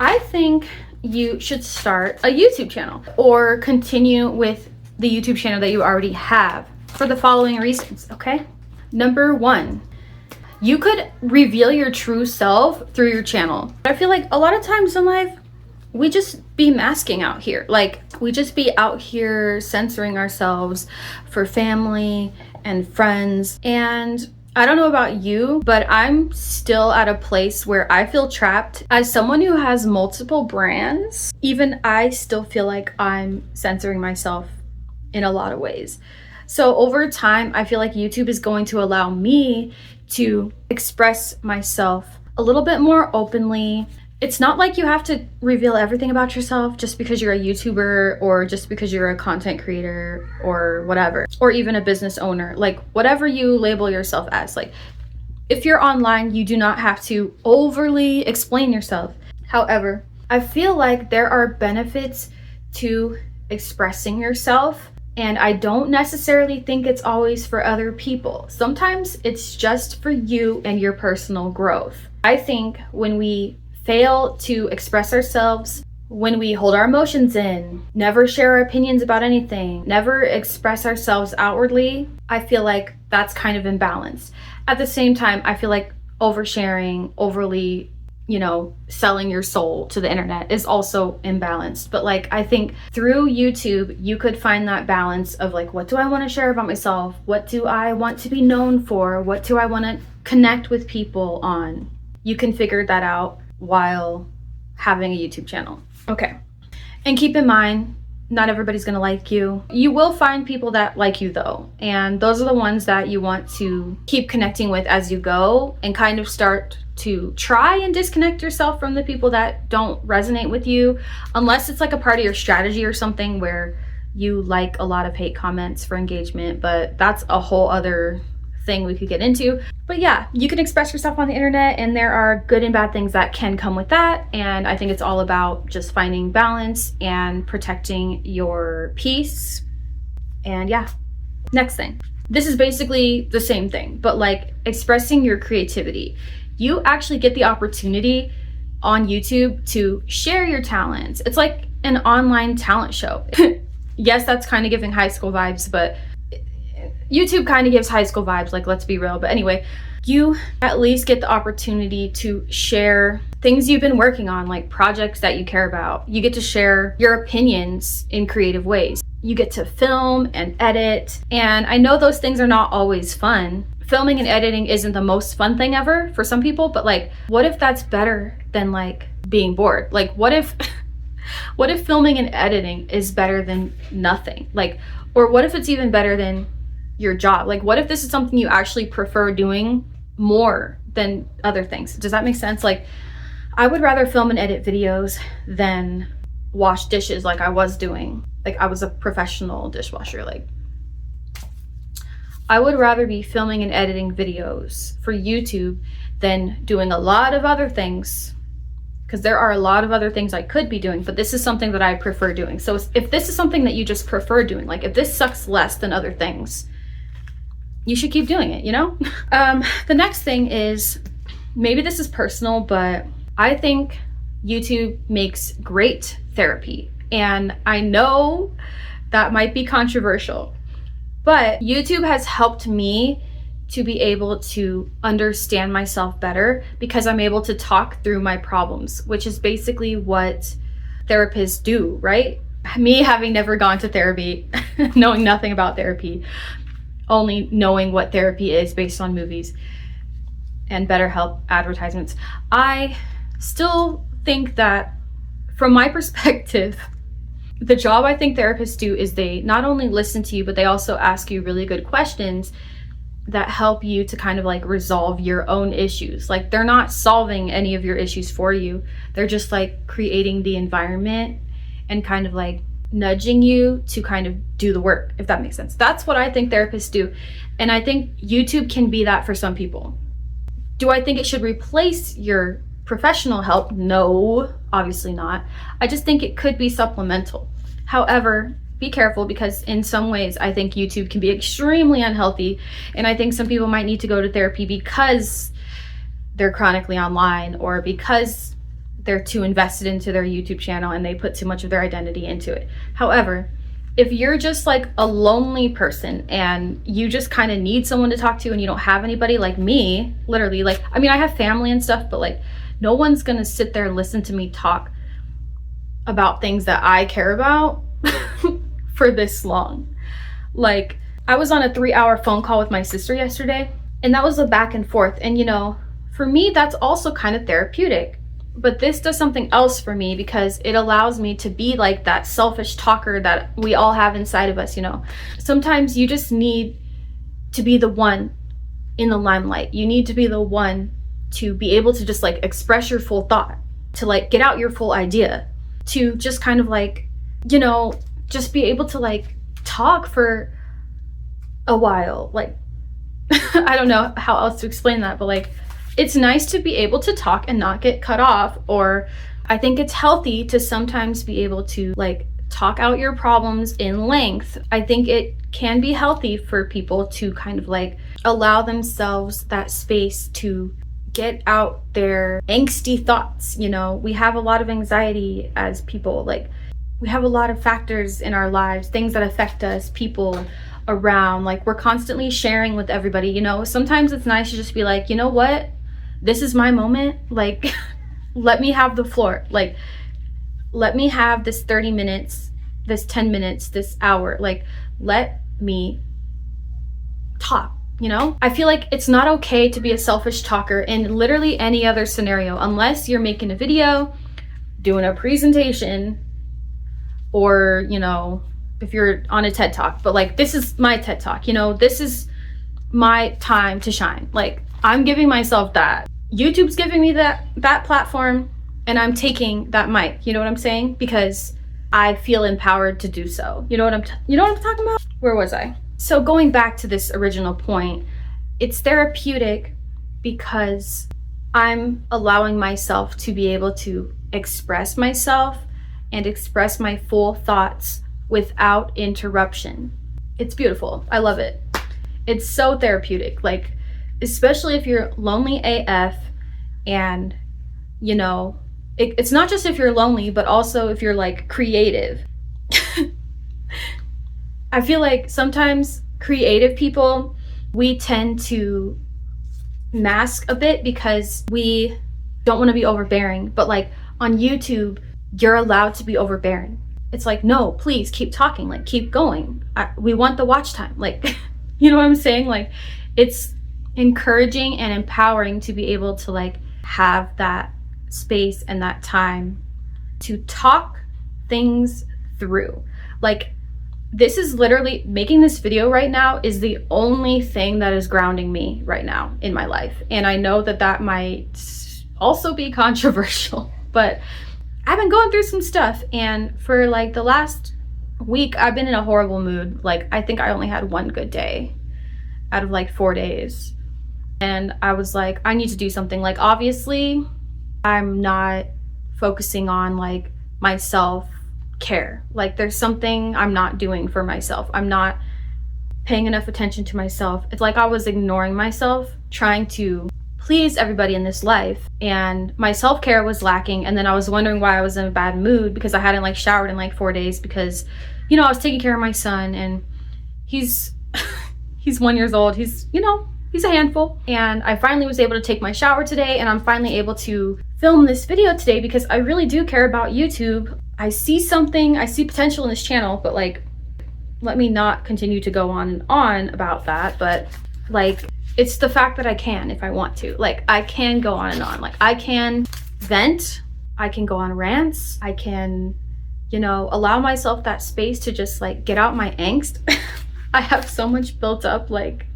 I think you should start a YouTube channel or continue with the YouTube channel that you already have for the following reasons, okay? Number one, you could reveal your true self through your channel. I feel like a lot of times in life, we just be masking out here. Like, we just be out here censoring ourselves for family and friends. And I don't know about you, but I'm still at a place where I feel trapped. As someone who has multiple brands, even I still feel like I'm censoring myself in a lot of ways. So over time, I feel like YouTube is going to allow me to express myself a little bit more openly. It's not like you have to reveal everything about yourself just because you're a YouTuber or just because you're a content creator or whatever, or even a business owner, like whatever you label yourself as. Like, if you're online, you do not have to overly explain yourself. However, I feel like there are benefits to expressing yourself, and I don't necessarily think it's always for other people. Sometimes it's just for you and your personal growth. I think when we fail to express ourselves, when we hold our emotions in, never share our opinions about anything, never express ourselves outwardly, I feel like that's kind of imbalanced. At the same time, I feel like oversharing, overly, selling your soul to the internet is also imbalanced. But like, I think through YouTube, you could find that balance of like, what do I want to share about myself? What do I want to be known for? What do I want to connect with people on? You can figure that out while having a YouTube channel. Okay. And keep in mind, not everybody's gonna like you. You will find people that like you though. And those are the ones that you want to keep connecting with as you go, and kind of start to try and disconnect yourself from the people that don't resonate with you, unless it's like a part of your strategy or something where you like a lot of hate comments for engagement, but that's a whole other thing we could get into. But yeah, you can express yourself on the internet, and there are good and bad things that can come with that. And I think it's all about just finding balance and protecting your peace. And yeah, next thing. This is basically the same thing, but like expressing your creativity. You actually get the opportunity on YouTube to share your talents. It's like an online talent show. Yes, that's kind of giving high school vibes, but YouTube kind of gives high school vibes, like, let's be real. But anyway, you at least get the opportunity to share things you've been working on, like projects that you care about. You get to share your opinions in creative ways. You get to film and edit. And I know those things are not always fun. Filming and editing isn't the most fun thing ever for some people, but like, what if that's better than like being bored? Like, what if filming and editing is better than nothing? Like, or what if it's even better than your job? Like, what if this is something you actually prefer doing more than other things? Does that make sense? Like, I would rather film and edit videos than wash dishes like I was doing. Like, I was a professional dishwasher. Like, I would rather be filming and editing videos for YouTube than doing a lot of other things, because there are a lot of other things I could be doing, but this is something that I prefer doing. So if this is something that you just prefer doing, like if this sucks less than other things, you should keep doing it, The next thing is, maybe this is personal, but I think YouTube makes great therapy. And I know that might be controversial, but YouTube has helped me to be able to understand myself better, because I'm able to talk through my problems, which is basically what therapists do, right? Me having never gone to therapy, knowing nothing about therapy, only knowing what therapy is based on movies and BetterHelp advertisements. I still think that, from my perspective, the job I think therapists do is they not only listen to you, but they also ask you really good questions that help you to kind of like resolve your own issues. Like, they're not solving any of your issues for you. They're just like creating the environment and kind of like nudging you to kind of do the work, if that makes sense. That's what I think therapists do. And I think YouTube can be that for some people. Do I think it should replace your professional help? No, obviously not. I just think it could be supplemental. However, be careful, because in some ways I think YouTube can be extremely unhealthy, and I think some people might need to go to therapy because they're chronically online, or because they're too invested into their YouTube channel and they put too much of their identity into it. However, if you're just like a lonely person and you just kind of need someone to talk to and you don't have anybody, like me, literally, like, I mean, I have family and stuff, but like no one's gonna sit there and listen to me talk about things that I care about for this long. Like, I was on a 3-hour phone call with my sister yesterday, and that was a back and forth. And you know, for me, that's also kind of therapeutic. But this does something else for me because it allows me to be like that selfish talker that we all have inside of us, you know. Sometimes you just need to be the one in the limelight. You need to be the one to be able to just like express your full thought, to like get out your full idea, to just kind of like, you know, just be able to like talk for a while. Like, I don't know how else to explain that, but like, it's nice to be able to talk and not get cut off. Or I think it's healthy to sometimes be able to like talk out your problems in length. I think it can be healthy for people to kind of like allow themselves that space to get out their angsty thoughts. You know, we have a lot of anxiety as people. Like, we have a lot of factors in our lives, things that affect us, people around. Like, we're constantly sharing with everybody, you know. Sometimes it's nice to just be like, you know what? This is my moment. Like, let me have the floor. Like, let me have this 30 minutes, this 10 minutes, this hour. Like, let me talk, you know? I feel like it's not okay to be a selfish talker in literally any other scenario, unless you're making a video, doing a presentation, or, you know, if you're on a TED Talk. But like, this is my TED Talk, you know? This is my time to shine. Like, I'm giving myself that. YouTube's giving me that platform, and I'm taking that mic. You know what I'm saying? Because I feel empowered to do so. You know what I'm talking about? Where was I? So going back to this original point, it's therapeutic because I'm allowing myself to be able to express myself and express my full thoughts without interruption. It's beautiful. I love it. It's so therapeutic. Like, especially if you're lonely AF, and you know, it's not just if you're lonely, but also if you're like creative. I feel like sometimes creative people, we tend to mask a bit because we don't want to be overbearing. But like on YouTube, you're allowed to be overbearing. It's like, no, please keep talking, like keep going. We want the watch time. Like, you know what I'm saying? Like, it's encouraging and empowering to be able to like have that space and that time to talk things through. Like, this is literally, making this video right now is the only thing that is grounding me right now in my life. And I know that that might also be controversial, but I've been going through some stuff, and for like the last week I've been in a horrible mood. Like, I think I only had one good day out of like 4 days. And I was like, I need to do something. Like, obviously, I'm not focusing on like my self-care. Like, there's something I'm not doing for myself. I'm not paying enough attention to myself. It's like I was ignoring myself, trying to please everybody in this life. And my self-care was lacking. And then I was wondering why I was in a bad mood, because I hadn't like showered in like 4 days, because, you know, I was taking care of my son, and he's 1 year old. He's, you know, he's a handful. And I finally was able to take my shower today, and I'm finally able to film this video today because I really do care about YouTube. I see potential in this channel, but like, let me not continue to go on and on about that. But like, it's the fact that I can, if I want to. Like, I can go on and on. Like, I can vent, I can go on rants, I can, you know, allow myself that space to just like get out my angst. I have so much built up like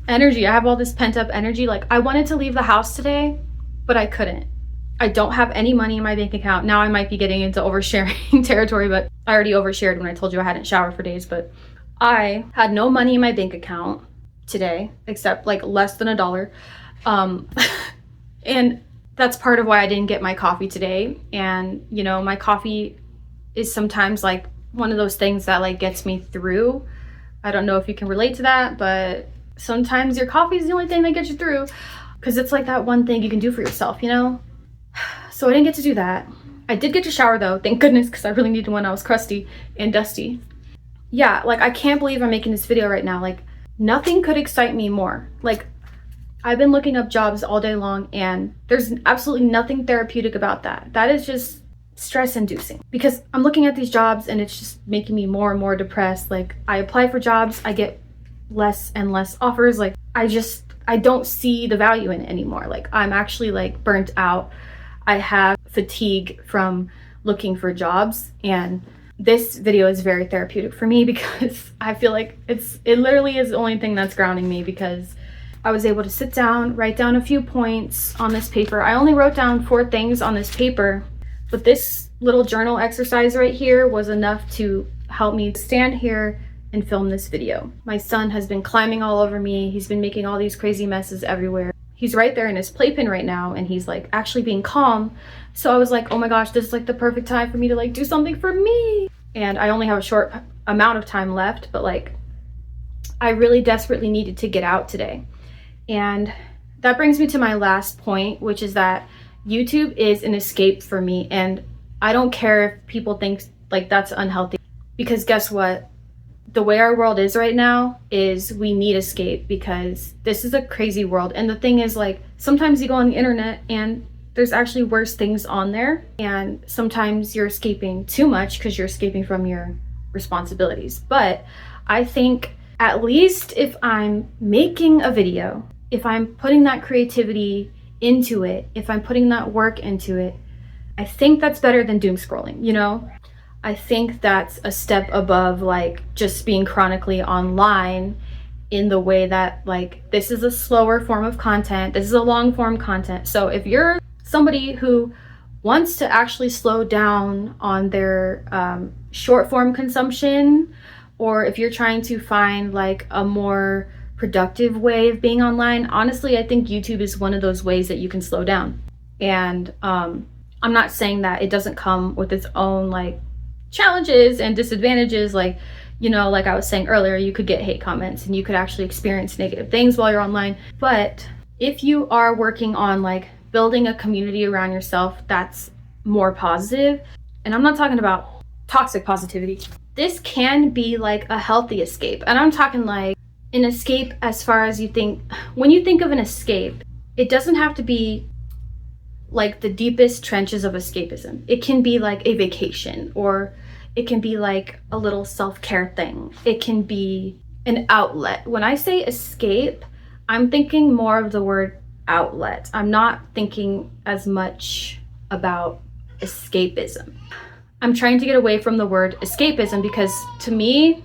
energy. I have all this pent up energy. Like, I wanted to leave the house today, but I couldn't. I don't have any money in my bank account. Now I might be getting into oversharing territory, but I already overshared when I told you I hadn't showered for days. But I had no money in my bank account today, except like less than $1. And that's part of why I didn't get my coffee today. And, you know, my coffee is sometimes like one of those things that like gets me through. I don't know if you can relate to that, but sometimes your coffee is the only thing that gets you through, because it's like that one thing you can do for yourself, you know? So I didn't get to do that. I did get to shower though, thank goodness, because I really needed one. I was crusty and dusty. Yeah, like I can't believe I'm making this video right now. Like nothing could excite me more. Like I've been looking up jobs all day long and there's absolutely nothing therapeutic about that. That is just stress inducing, because I'm looking at these jobs and it's just making me more and more depressed. Like I apply for jobs, I get less and less offers. Like I don't see the value in it anymore. Like I'm actually like burnt out. I have fatigue from looking for jobs, and this video is very therapeutic for me because I feel like it literally is the only thing that's grounding me, because I was able to sit down, write down a few points on this paper. I only wrote down 4 things on this paper, but this little journal exercise right here was enough to help me stand here and film this video. My son has been climbing all over me. He's been making all these crazy messes everywhere. He's right there in his playpen right now and he's like actually being calm. So I was like, oh my gosh, this is like the perfect time for me to like do something for me. And I only have a short amount of time left, but like I really desperately needed to get out today. And that brings me to my last point, which is that YouTube is an escape for me. And I don't care if people think like that's unhealthy, because guess what? The way our world is right now is we need escape, because this is a crazy world. And the thing is, like, sometimes you go on the internet and there's actually worse things on there. And sometimes you're escaping too much because you're escaping from your responsibilities. But I think at least if I'm making a video, if I'm putting that creativity into it, if I'm putting that work into it, I think that's better than doom scrolling, you know? I think that's a step above like just being chronically online, in the way that like this is a slower form of content, this is a long form content. So if you're somebody who wants to actually slow down on their short form consumption, or if you're trying to find like a more productive way of being online, honestly, I think YouTube is one of those ways that you can slow down. And I'm not saying that it doesn't come with its own like challenges and disadvantages. Like, you know, like I was saying earlier, you could get hate comments and you could actually experience negative things while you're online. But if you are working on like building a community around yourself that's more positive, and I'm not talking about toxic positivity, this can be like a healthy escape. And I'm talking like an escape as far as you think. When you think of an escape, it doesn't have to be like the deepest trenches of escapism. It can be like a vacation, or it can be like a little self-care thing. It can be an outlet. When I say escape, I'm thinking more of the word outlet. I'm not thinking as much about escapism. I'm trying to get away from the word escapism, because to me,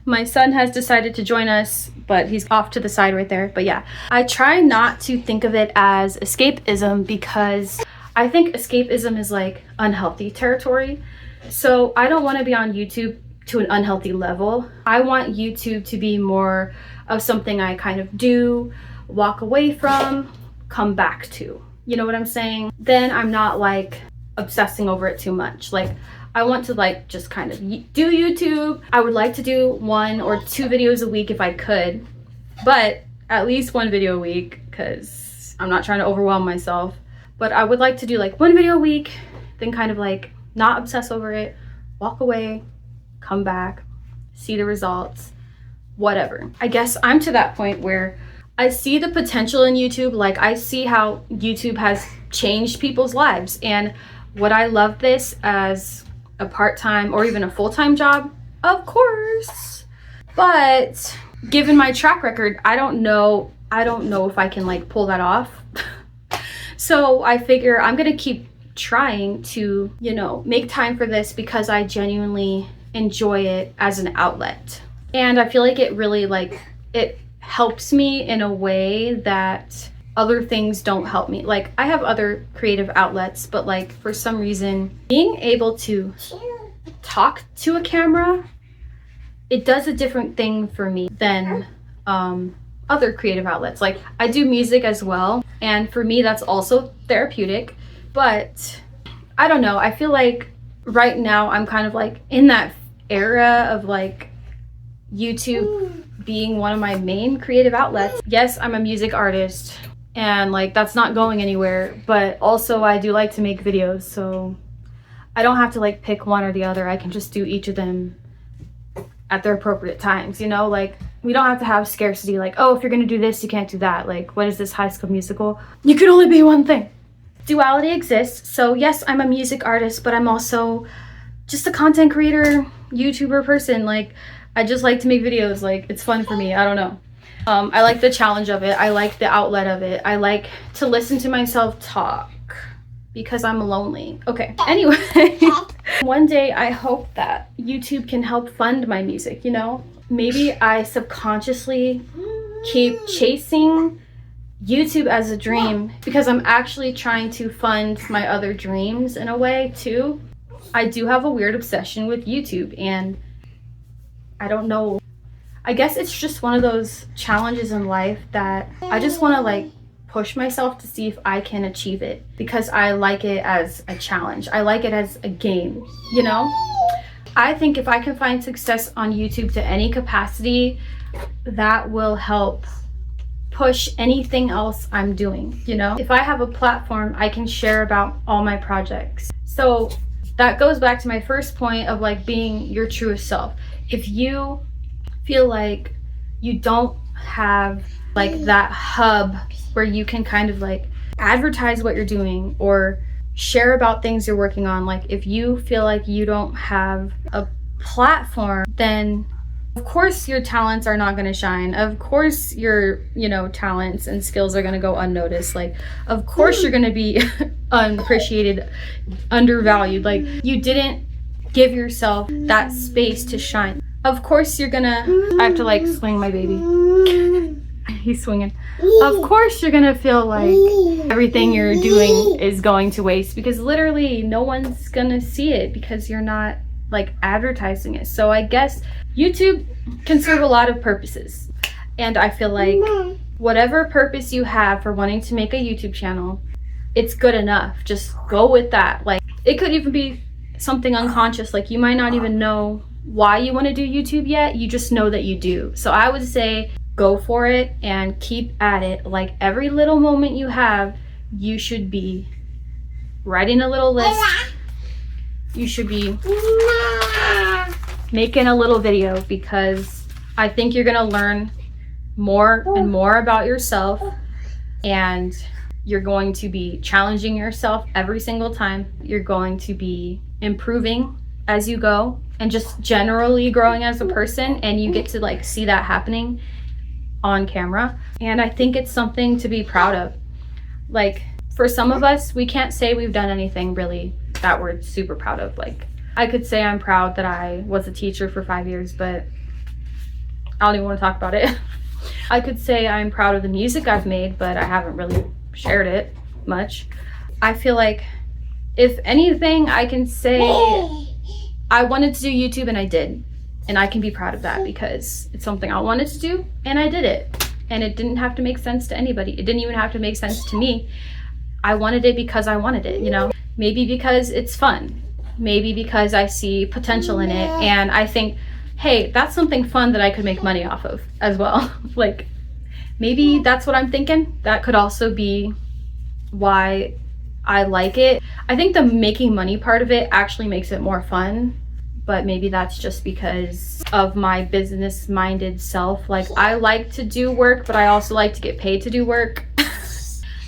my son has decided to join us, but he's off to the side right there. But yeah, I try not to think of it as escapism, because I think escapism is like unhealthy territory. So I don't want to be on YouTube to an unhealthy level. I want YouTube to be more of something I kind of do, walk away from, come back to. You know what I'm saying? Then I'm not like obsessing over it too much. Like I want to like just kind of do YouTube. I would like to do 1 or 2 videos a week if I could, but at least 1 video a week, because I'm not trying to overwhelm myself. But I would like to do like 1 video a week, then kind of like not obsess over it, walk away, come back, see the results, whatever. I guess I'm to that point where I see the potential in YouTube. Like I see how YouTube has changed people's lives, and would I love this as a part-time or even a full-time job? Of course. But given my track record, I don't know if I can like pull that off. So I figure I'm gonna keep trying to, you know, make time for this, because I genuinely enjoy it as an outlet. And I feel like it really like it helps me in a way that other things don't help me. Like I have other creative outlets, but like for some reason being able to talk to a camera, it does a different thing for me than other creative outlets. Like I do music as well, and for me that's also therapeutic. But I don't know, I feel like right now I'm kind of like in that era of like YouTube being one of my main creative outlets. Yes, I'm a music artist. and like that's not going anywhere. But also I do like to make videos, so I don't have to like pick one or the other. I can just do each of them at their appropriate times, you know? Like we don't have to have scarcity, like, oh, if you're gonna do this, you can't do that. Like, what is this, High School Musical? You can only be one thing. Duality exists. So yes, I'm a music artist, but I'm also just a content creator, YouTuber person. Like I just like to make videos. Like it's fun for me. I don't know. I like the challenge of it. I like the outlet of it. I like to listen to myself talk because I'm lonely. Okay, anyway. One day I hope that YouTube can help fund my music, you know? Maybe I subconsciously keep chasing YouTube as a dream because I'm actually trying to fund my other dreams in a way too. I do have a weird obsession with YouTube, and I don't know. I guess it's just one of those challenges in life that I just want to like push myself to see if I can achieve it because I like it as a challenge. I like it as a game, you know? I think if I can find success on YouTube to any capacity, that will help push anything else I'm doing, you know? If I have a platform, I can share about all my projects. So that goes back to my first point of like being your truest self. If you feel like you don't have like that hub where you can kind of like advertise what you're doing or share about things you're working on, like if you feel like you don't have a platform, then of course your talents are not going to shine. Of course your, you know, talents and skills are going to go unnoticed. Like of course you're going to be unappreciated, undervalued. Like you didn't give yourself that space to shine. Of course you're gonna, I have to like swing my baby. He's swinging. Of course you're gonna feel like everything you're doing is going to waste because literally no one's gonna see it because you're not like advertising it. So I guess YouTube can serve a lot of purposes. And I feel like whatever purpose you have for wanting to make a YouTube channel, it's good enough. Just go with that. Like it could even be something unconscious. Like you might not even know why you want to do YouTube yet. You just know that you do. So I would say go for it and keep at it. Like every little moment you have, you should be writing a little list. You should be making a little video because I think you're gonna learn more and more about yourself, and you're going to be challenging yourself every single time. You're going to be improving as you go and just generally growing as a person, and you get to like see that happening on camera. And I think it's something to be proud of. Like for some of us, we can't say we've done anything really that we're super proud of. Like I could say I'm proud that I was a teacher for 5 years, but I don't even want to talk about it. I could say I'm proud of the music I've made, but I haven't really shared it much. I feel like if anything, I can say I wanted to do YouTube and I did. And I can be proud of that because it's something I wanted to do and I did it. And it didn't have to make sense to anybody. It didn't even have to make sense to me. I wanted it because I wanted it, you know? Maybe because it's fun. Maybe because I see potential in it. And I think, hey, that's something fun that I could make money off of as well. Like, maybe that's what I'm thinking. That could also be why I like it. I think the making money part of it actually makes it more fun. But maybe that's just because of my business-minded self. Like, I like to do work, but I also like to get paid to do work.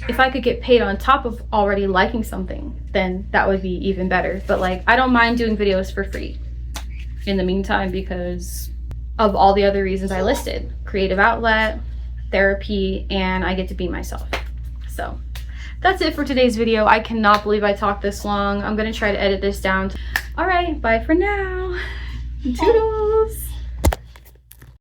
If I could get paid on top of already liking something, then that would be even better. But like, I don't mind doing videos for free in the meantime because of all the other reasons I listed. Creative outlet, therapy, and I get to be myself. So that's it for today's video. I cannot believe I talked this long. I'm gonna try to edit this down. All right, bye for now. Toodles.